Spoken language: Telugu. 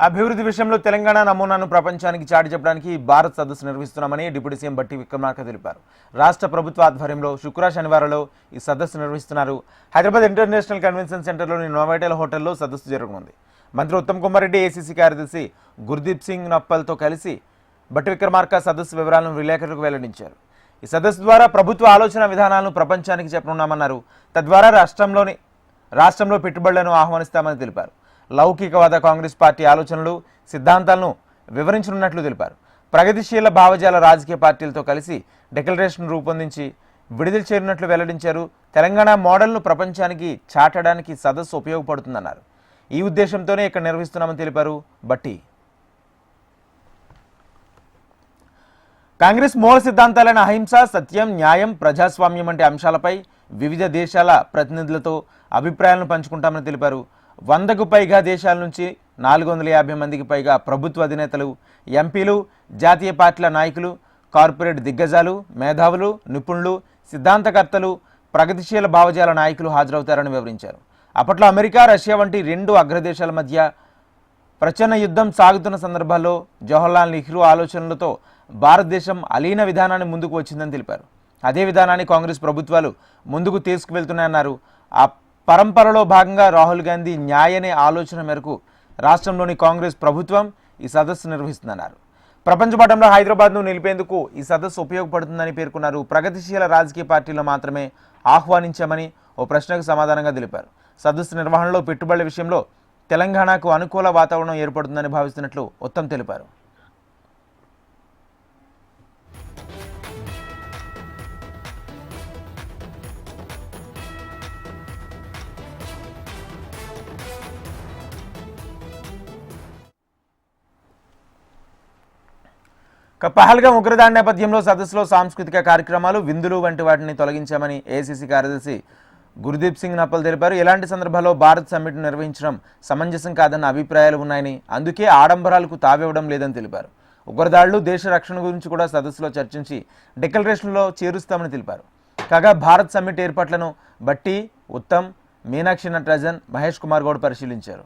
అభివృద్ధి విషయంలో తెలంగాణ నమూనాను ప్రపంచానికి చాటి చెప్పడానికి భారత్ సదస్సు నిర్వహిస్తున్నామని డిప్యూటీ సీఎం బట్టి విక్రమార్క తెలిపారు. రాష్ట్ర ప్రభుత్వ ఆధ్వర్యంలో శుక్ర శనివారాల్లో ఈ సదస్సు నిర్వహిస్తున్నారు. హైదరాబాద్ ఇంటర్నేషనల్ కన్వెన్షన్ సెంటర్లోని నోవైటల్ హోటల్లో సదస్సు జరగనుంది. మంత్రి ఉత్తమ్ కుమార్ రెడ్డి, ఏసీసీ కార్యదర్శి గుర్దీప్ సింగ్ నప్పల్తో కలిసి బట్టి విక్రమార్క సదస్సు వివరాలను విలేకరులకు వెల్లడించారు. ఈ సదస్సు ద్వారా ప్రభుత్వ ఆలోచన విధానాలను ప్రపంచానికి చెప్పనున్నామన్నారు. తద్వారా రాష్ట్రంలో పెట్టుబడులను ఆహ్వానిస్తామని తెలిపారు. లౌకికవాద కాంగ్రెస్ పార్టీ ఆలోచనలు, సిద్ధాంతాలను వివరించనున్నట్లు తెలిపారు. ప్రగతిశీల భావజాల రాజకీయ పార్టీలతో కలిసి డిక్లరేషన్ రూపొందించి విడుదల చేయనున్నట్లు వెల్లడించారు. తెలంగాణ మోడల్ను ప్రపంచానికి చాటడానికి సదస్సు ఉపయోగపడుతుందన్నారు. ఈ ఉద్దేశంతోనే ఇక్కడ నిర్వహిస్తున్నామని తెలిపారు బట్టి. కాంగ్రెస్ మూల సిద్ధాంతాలైన అహింస, సత్యం, న్యాయం, ప్రజాస్వామ్యం వంటి అంశాలపై వివిధ దేశాల ప్రతినిధులతో అభిప్రాయాలను పంచుకుంటామని తెలిపారు. 100కు పైగా దేశాల నుంచి 450 మందికి పైగా ప్రభుత్వ అధినేతలు, ఎంపీలు, జాతీయ పార్టీల నాయకులు, కార్పొరేట్ దిగ్గజాలు, మేధావులు, నిపుణులు, సిద్ధాంతకర్తలు, ప్రగతిశీల భావజాల నాయకులు హాజరవుతారని వివరించారు. అప్పట్లో అమెరికా, రష్యా వంటి 2 అగ్రదేశాల మధ్య ప్రచన్న యుద్ధం సాగుతున్న సందర్భాల్లో జవహర్లాల్ నెహ్రూ ఆలోచనలతో భారతదేశం అలీన విధానాన్ని ముందుకు వచ్చిందని తెలిపారు. అదే విధానాన్ని కాంగ్రెస్ ప్రభుత్వాలు ముందుకు తీసుకువెళ్తున్నాయన్నారు. ఆ పరంపరలో భాగంగా రాహుల్ గాంధీ న్యాయనే ఆలోచన మేరకు రాష్ట్రంలోని కాంగ్రెస్ ప్రభుత్వం ఈ సదస్సు నిర్వహిస్తుందన్నారు. ప్రపంచ పటంలో హైదరాబాద్ను నిలిపేందుకు ఈ సదస్సు ఉపయోగపడుతుందని పేర్కొన్నారు. ప్రగతిశీల రాజకీయ పార్టీలు మాత్రమే ఆహ్వానించామని ఓ ప్రశ్నకు సమాధానంగా తెలిపారు. సదస్సు నిర్వహణలో పెట్టుబడుల విషయంలో తెలంగాణకు అనుకూల వాతావరణం ఏర్పడుతుందని భావిస్తున్నట్లు ఉత్తమ్ తెలిపారు. పహల్గాం ఉగ్రదాడి నేపథ్యంలో సదస్సులో సాంస్కృతిక కార్యక్రమాలు, విందులు వంటి వాటిని తొలగించామని ఏసీసీ కార్యదర్శి గుర్దీప్ సింగ్ నప్పల్ తెలిపారు. ఇలాంటి సందర్భాల్లో భారత్ సమ్మిట్ను నిర్వహించడం సమంజసం కాదన్న అభిప్రాయాలు ఉన్నాయని, అందుకే ఆడంబరాలకు తావివ్వడం లేదని తెలిపారు. ఉగ్రదాడులు, దేశ రక్షణ గురించి కూడా సదస్సులో చర్చించి డిక్లరేషన్లో చేరుస్తామని తెలిపారు. కాగా భారత్ సమ్మిట్ ఏర్పాట్లను బట్టి ఉత్తమ్, మీనాక్షి నటరాజన్, మహేష్ కుమార్ గౌడ్ పరిశీలించారు.